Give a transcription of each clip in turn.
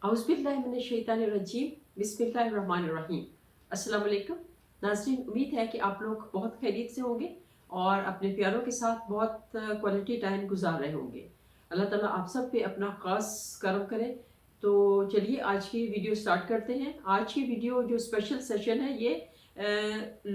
औज़ुबिल्लाहिमिनश्शैतानिर्रजीम बिस्मिल्लाहिर्रहमानिर्रहीम। अस्सलाम वालेकुम नाज़रीन, उम्मीद है कि आप लोग बहुत खैरियत से होंगे और अपने प्यारों के साथ बहुत क्वालिटी टाइम गुजार रहे होंगे। अल्लाह ताला आप सब पे अपना ख़ास करम करे। तो चलिए आज की वीडियो स्टार्ट करते हैं। आज की वीडियो जो स्पेशल सेशन है ये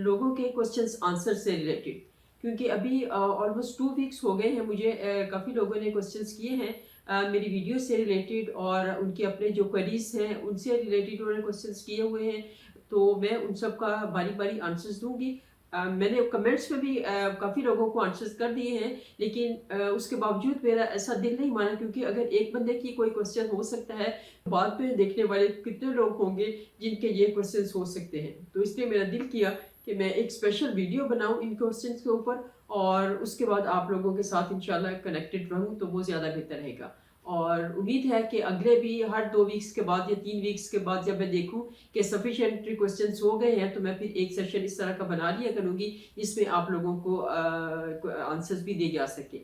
लोगों के क्वेश्चंस आंसर से रिलेटेड, क्योंकि अभी ऑलमोस्ट 2 वीक्स हो गए हैं मुझे काफ़ी लोगों ने क्वेश्चंस किए हैं मेरी वीडियो से रिलेटेड, और उनके अपने जो क्वेरीज हैं उनसे रिलेटेड उन्होंने क्वेश्चंस किए हुए हैं। तो मैं उन सब का बारी बारी आंसर्स दूंगी। मैंने कमेंट्स में भी काफ़ी लोगों को आंसर्स कर दिए हैं, लेकिन उसके बावजूद मेरा ऐसा दिल नहीं माना, क्योंकि अगर एक बंदे की कोई क्वेश्चन हो सकता है, बाद में देखने वाले कितने लोग होंगे जिनके ये क्वेश्चंस हो सकते हैं। तो इसलिए मेरा दिल किया कि मैं एक स्पेशल वीडियो बनाऊं इन क्वेश्चंस के ऊपर, और उसके बाद आप लोगों के साथ इंशाल्लाह कनेक्टेड रहूं तो वो ज़्यादा बेहतर रहेगा। और उम्मीद है कि अगले भी हर 2 वीक्स के बाद या 3 वीक्स के बाद जब मैं देखूं कि सफिशिएंट क्वेश्चंस हो गए हैं, तो मैं फिर एक सेशन इस तरह का बना लिया करूंगी जिसमें आप लोगों को आंसर्स भी दिए जा सके।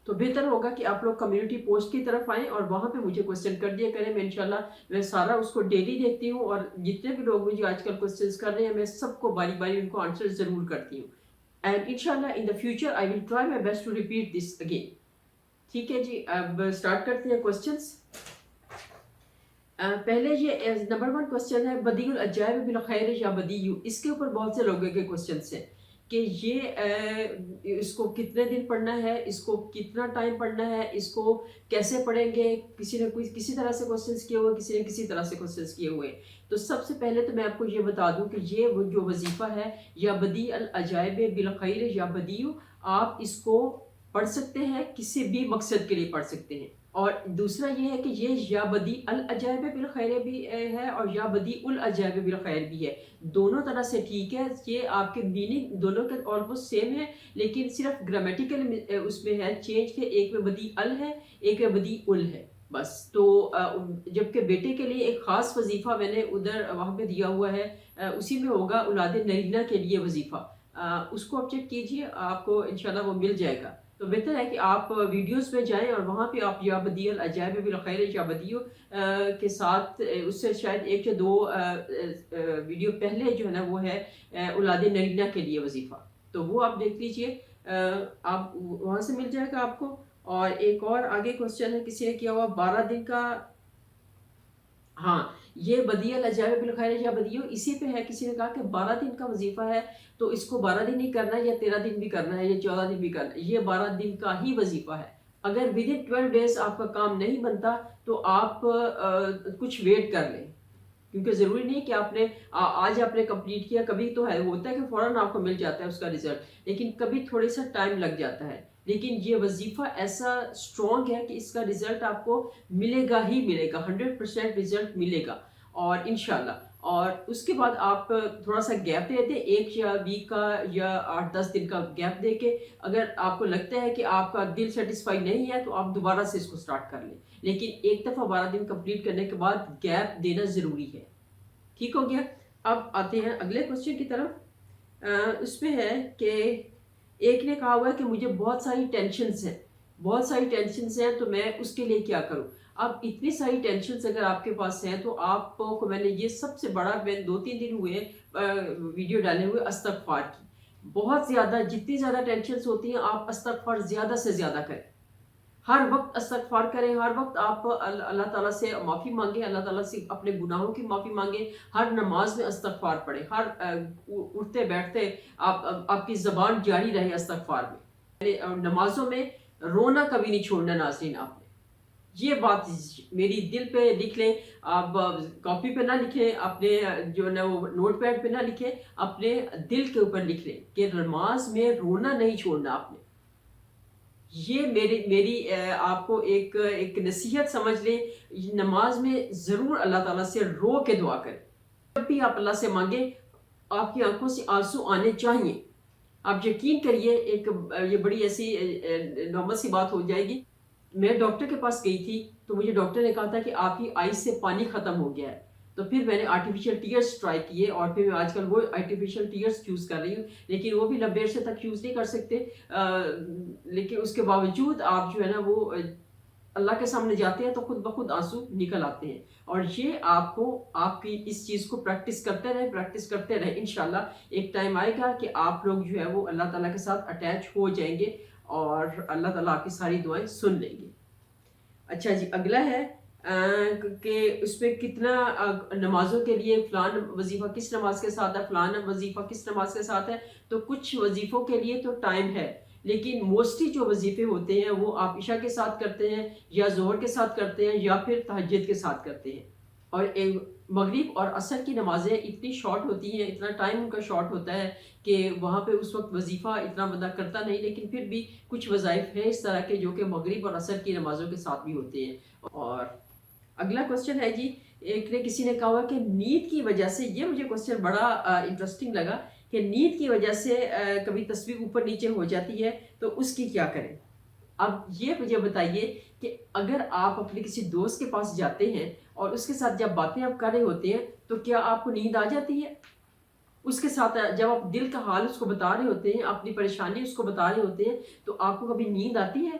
तो बेहतर होगा कि आप लोग कम्युनिटी पोस्ट की तरफ आएँ और वहाँ पे मुझे क्वेश्चन कर दिया करें। मैं इंशाल्लाह मैं सारा उसको डेली देखती हूँ, और जितने भी लोग मुझे आजकल क्वेश्चंस कर रहे हैं मैं सबको बारी बारी उनको आंसर ज़रूर करती हूँ। एंड इंशाल्लाह in the future I will try my best to repeat this again. ठीक है जी, अब स्टार्ट करते हैं क्वेश्चंस। पहले ये नंबर 1 क्वेश्चन है, बदीउल अजायब बिल खैर या बदीयू। इसके ऊपर बहुत से लोगों के क्वेश्चंस हैं कि ये इसको कितने दिन पढ़ना है, इसको कितना टाइम पढ़ना है, इसको कैसे पढ़ेंगे। किसी ने कोई किसी तरह से क्वेश्चंस किए हुए, किसी ने किसी तरह से क्वेश्चंस किए हुए। तो सबसे पहले तो मैं आपको ये बता दूं कि ये वो जो वजीफ़ा है या बदी अल अजायब बिल खैर या बदीयू, आप इसको पढ़ सकते हैं, किसी भी मकसद के लिए पढ़ सकते हैं। और दूसरा ये है कि ये या बदी अल अजायब बिल खैर भी है और या बदी उल अजायब बिल खैर भी है। दोनों तरह से ठीक है, ये आपके मीनिंग दोनों के ऑलमोस्ट सेम है, लेकिन सिर्फ ग्रामेटिकल उसमें है चेंज के, एक में बदी अल है, एक में बदी उल है बस। तो जबकि बेटे के लिए एक ख़ास वजीफ़ा मैंने उधर वहाँ पे दिया हुआ है, उसी में होगा औलाद नरीना के लिए वजीफ़ा। उसको आप चेक कीजिए, आपको इंशाल्लाह वो मिल जाएगा। तो बेहतर है कि आप वीडियोस में जाएं और वहाँ पे आप या बदी अल अजायब बिल खैर या बदियो के साथ उससे शायद 1 या 2 वीडियो पहले जो है ना वो है औलाद नरीना के लिए वजीफ़ा। तो वो आप देख लीजिए, आप वहाँ से मिल जाएगा आपको। और एक और आगे क्वेश्चन है, किसी ने किया हुआ 12 दिन का। हाँ, ये बदियल अजायब बिल खैर या बदियो इसी पे है। किसी ने कहा कि 12 दिन का वजीफा है, तो इसको 12 दिन ही करना है या 13 दिन भी करना है या 14 दिन भी करना है। ये 12 दिन का ही वजीफा है। अगर विद इन 12 डेज आपका काम नहीं बनता तो आप कुछ वेट कर लें, क्योंकि ज़रूरी नहीं कि आपने आज आपने कंप्लीट किया। कभी तो है होता है कि फ़ौरन आपको मिल जाता है उसका रिजल्ट, लेकिन कभी थोड़ी सा टाइम लग जाता है। लेकिन ये वजीफ़ा ऐसा स्ट्रॉन्ग है कि इसका रिजल्ट आपको मिलेगा ही मिलेगा, 100% रिजल्ट मिलेगा और इंशाल्लाह। और उसके बाद आप थोड़ा सा गैप दे दें, 1 या वीक का या 8-10 दिन का गैप दे के, अगर आपको लगता है कि आपका दिल सेटिस्फाई नहीं है तो आप दोबारा से इसको स्टार्ट कर लें। लेकिन एक दफ़ा 12 दिन कंप्लीट करने के बाद गैप देना ज़रूरी है। ठीक हो गया। अब आते हैं अगले क्वेश्चन की तरफ। उसमें है कि एक ने कहा हुआ है कि मुझे बहुत सारी टेंशन्स हैं, बहुत सारी टेंशन्स हैं, तो मैं उसके लिए क्या करूं। अब इतनी सारी टेंशन्स अगर आपके पास हैं तो आपको मैंने ये सबसे बड़ा, मैं 2-3 दिन हुए वीडियो डाले हुए अस्तगफार की। बहुत ज़्यादा, जितनी ज़्यादा टेंशन्स होती हैं आप अस्तगफार ज़्यादा से ज़्यादा करें। हर वक्त अस्तगफार करें, हर वक्त आप अल्लाह ताला से माफ़ी मांगे, अल्लाह ताला से अपने गुनाहों की माफ़ी मांगे। हर नमाज में अस्तगफार पढ़ें, हर उठते बैठते आपकी ज़बान जारी रहे अस्तगफार में। नमाजों में रोना कभी नहीं छोड़ना नाज़रीन आपने। ये बात मेरी दिल पे लिख लें, आप कॉपी पे ना लिखें, अपने जो है ना वो नोट पैड पे ना लिखें, अपने दिल के ऊपर लिख लें कि नमाज में रोना नहीं छोड़ना आपने। ये मेरी आपको एक नसीहत समझ लें। नमाज में ज़रूर अल्लाह ताला से रो के दुआ करें। जब भी आप अल्लाह से मांगे, आपकी आंखों से आंसू आने चाहिए। आप यकीन करिए, ये बड़ी ऐसी नॉर्मल सी बात हो जाएगी। मैं डॉक्टर के पास गई थी तो मुझे डॉक्टर ने कहा था कि आपकी आईज से पानी ख़त्म हो गया है। तो फिर मैंने आर्टिफिशियल टीयर्स ट्राई किए, और फिर मैं आजकल वो आर्टिफिशियल टीयर्स यूज़ कर रही हूँ, लेकिन वो भी लंबे अरसे तक यूज़ नहीं कर सकते। लेकिन उसके बावजूद आप जो है ना वो اللہ کے سامنے جاتے ہیں تو خود بخود آنسو نکل آتے ہیں. اور یہ آپ کو آپ کی اس چیز کو پریکٹس کرتے رہیں انشاءاللہ ایک ٹائم آئے گا کہ آپ لوگ جو ہے وہ اللہ تعالیٰ کے ساتھ اٹیچ ہو جائیں گے اور اللہ تعالیٰ آپ کی ساری دعائیں سن لیں گے. اچھا جی، اگلا ہے کہ اس میں کتنا نمازوں کے لیے فلان وظیفہ کس نماز کے ساتھ ہے، فلان وظیفہ کس نماز کے ساتھ ہے. تو کچھ وظیفوں کے لیے تو ٹائم ہے، لیکن موسٹلی جو وظیفے ہوتے ہیں وہ آپ عشاء کے ساتھ کرتے ہیں یا ظہر کے ساتھ کرتے ہیں یا پھر تہجد کے ساتھ کرتے ہیں. اور مغرب اور عصر کی نمازیں اتنی شارٹ ہوتی ہیں، اتنا ٹائم ان کا شارٹ ہوتا ہے کہ وہاں پہ اس وقت وظیفہ اتنا بندہ کرتا نہیں، لیکن پھر بھی کچھ وظائف ہیں اس طرح کے جو کہ مغرب اور عصر کی نمازوں کے ساتھ بھی ہوتے ہیں. اور اگلا کوسچن ہے جی، کسی نے کہا ہوا کہ نیند کی وجہ سے، یہ مجھے کوسچن بڑا انٹرسٹنگ لگا کہ نیند کی وجہ سے کبھی تصویر اوپر نیچے ہو جاتی ہے تو اس کی کیا کریں. اب یہ مجھے بتائیے کہ اگر آپ اپنے کسی دوست کے پاس جاتے ہیں اور اس کے ساتھ جب باتیں آپ کر رہے ہوتے ہیں تو کیا آپ کو نیند آ جاتی ہے؟ اس کے ساتھ جب آپ دل کا حال اس کو بتا رہے ہوتے ہیں، اپنی پریشانی اس کو بتا رہے ہوتے ہیں، تو آپ کو کبھی نیند آتی ہے؟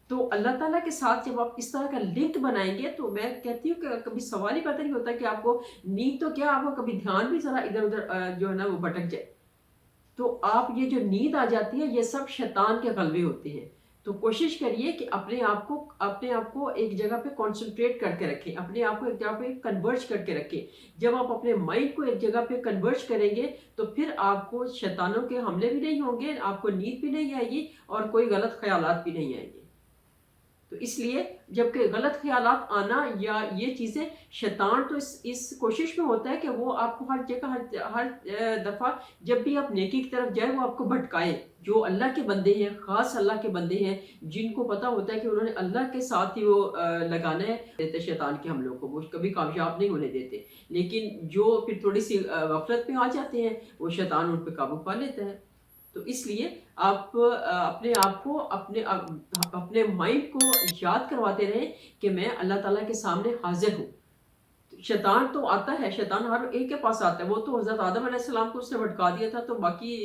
تو اللہ تعالیٰ کے ساتھ جب آپ اس طرح کا لنک بنائیں گے تو میں کہتی ہوں کہ کبھی سوال ہی پیدا نہیں ہوتا کہ آپ کو نیند تو کیا، آپ کو کبھی دھیان بھی ذرا ادھر ادھر جو ہے نا وہ بھٹک جائے. تو آپ یہ جو نیند آ جاتی ہے یہ سب شیطان کے غلبے ہوتے ہیں. تو کوشش کریے کہ اپنے آپ کو ایک جگہ پہ کنسنٹریٹ کر کے رکھیں، اپنے آپ کو ایک جگہ پہ کنورج کر کے رکھیں. جب آپ اپنے مائنڈ کو ایک جگہ پہ کنورج کریں گے تو پھر آپ کو شیطانوں کے حملے بھی نہیں ہوں گے، آپ کو نیند بھی نہیں آئے گی اور کوئی غلط خیالات بھی نہیں آئیں گے. تو اس لیے جب کہ غلط خیالات آنا یا یہ چیزیں، شیطان تو اس کوشش میں ہوتا ہے کہ وہ آپ کو ہر جگہ ہر دفعہ جب بھی آپ نیکی کی طرف جائیں وہ آپ کو بھٹکائے. جو اللہ کے بندے ہیں، خاص اللہ کے بندے ہیں، جن کو پتہ ہوتا ہے کہ انہوں نے اللہ کے ساتھ ہی وہ لگانا ہے، دیتے شیطان کے حملوں کو وہ کبھی کامیاب نہیں ہونے دیتے. لیکن جو پھر تھوڑی سی غفلت میں آ جاتے ہیں وہ شیطان ان پہ قابو پا لیتا ہے. تو اس لیے آپ اپنے آپ کو اپنے مائنڈ کو یاد کرواتے رہیں کہ میں اللہ تعالیٰ کے سامنے حاضر ہوں. شیطان تو آتا ہے، شیطان ہر ایک کے پاس آتا ہے. وہ تو حضرت آدم علیہ السلام کو اس نے بھٹکا دیا تھا، تو باقی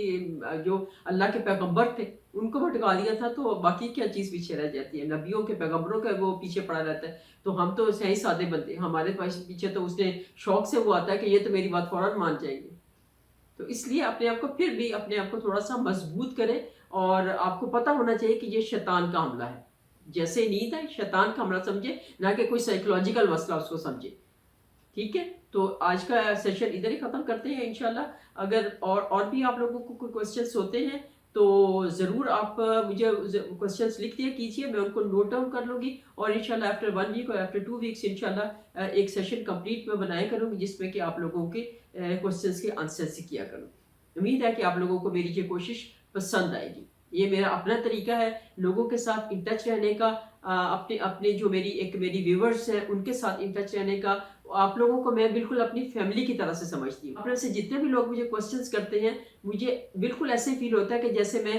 جو اللہ کے پیغمبر تھے ان کو بھٹکا دیا تھا، تو باقی کیا چیز پیچھے رہ جاتی ہے؟ نبیوں کے پیغمبروں کا وہ پیچھے پڑا رہتا ہے. تو ہم تو صحیح سادے بندے، ہمارے پاس پیچھے تو اس نے شوق سے وہ آتا ہے کہ یہ تو میری بات فوراً مان جائیں گے. تو اس لیے اپنے آپ کو پھر بھی اپنے آپ کو تھوڑا سا مضبوط کریں، اور آپ کو پتہ ہونا چاہیے کہ یہ شیطان کا حملہ ہے. جیسے نیند ہے شیطان کا حملہ سمجھے، نہ کہ کوئی سائیکولوجیکل مسئلہ اس کو سمجھے. ٹھیک ہے، تو آج کا سیشن ادھر ہی ختم کرتے ہیں انشاءاللہ. اگر اور بھی آپ لوگوں کو کوئی کوسچنس ہوتے ہیں تو ضرور آپ مجھے کوسچنس لکھ دیا کیجیے، میں ان کو نوٹ ڈاؤن کر لوں گی، اور انشاءاللہ آفٹر 1 ویک اور آفٹر 2 ویکس انشاءاللہ ایک سیشن کمپلیٹ میں بنایا کروں گی جس میں کہ آپ لوگوں کے کوسچنس کے آنسرز کیا کروں. امید ہے کہ آپ لوگوں کو میری یہ کوشش پسند آئے گی. یہ میرا اپنا طریقہ ہے لوگوں کے ساتھ ان ٹچ رہنے کا، اپنے جو میری ویورز ہیں ان کے ساتھ ان ٹچ رہنے کا. آپ لوگوں کو میں بالکل اپنی فیملی کی طرح سے سمجھتی ہوں. آپ میں سے جتنے بھی لوگ مجھے کوسچنس کرتے ہیں مجھے بالکل ایسے فیل ہوتا ہے کہ جیسے میں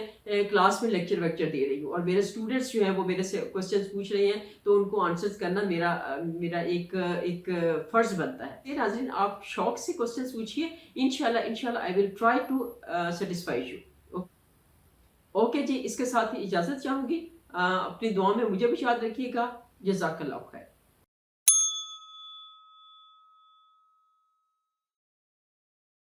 کلاس میں لیکچر دے رہی ہوں، اور میرے اسٹوڈنٹس جو ہیں وہ میرے سے کوسچنس پوچھ رہے ہیں، تو ان کو آنسرز کرنا میرا ایک فرض بنتا ہے. ناظرین، آپ شوق سے کوسچنس پوچھیے، انشاءاللہ I will try to satisfy you. Okay ji, اس کے ساتھ ہی اجازت چاہوں گی. اپنی دعا میں مجھے بھی یاد رکھیے گا. جزاک اللہ خیر.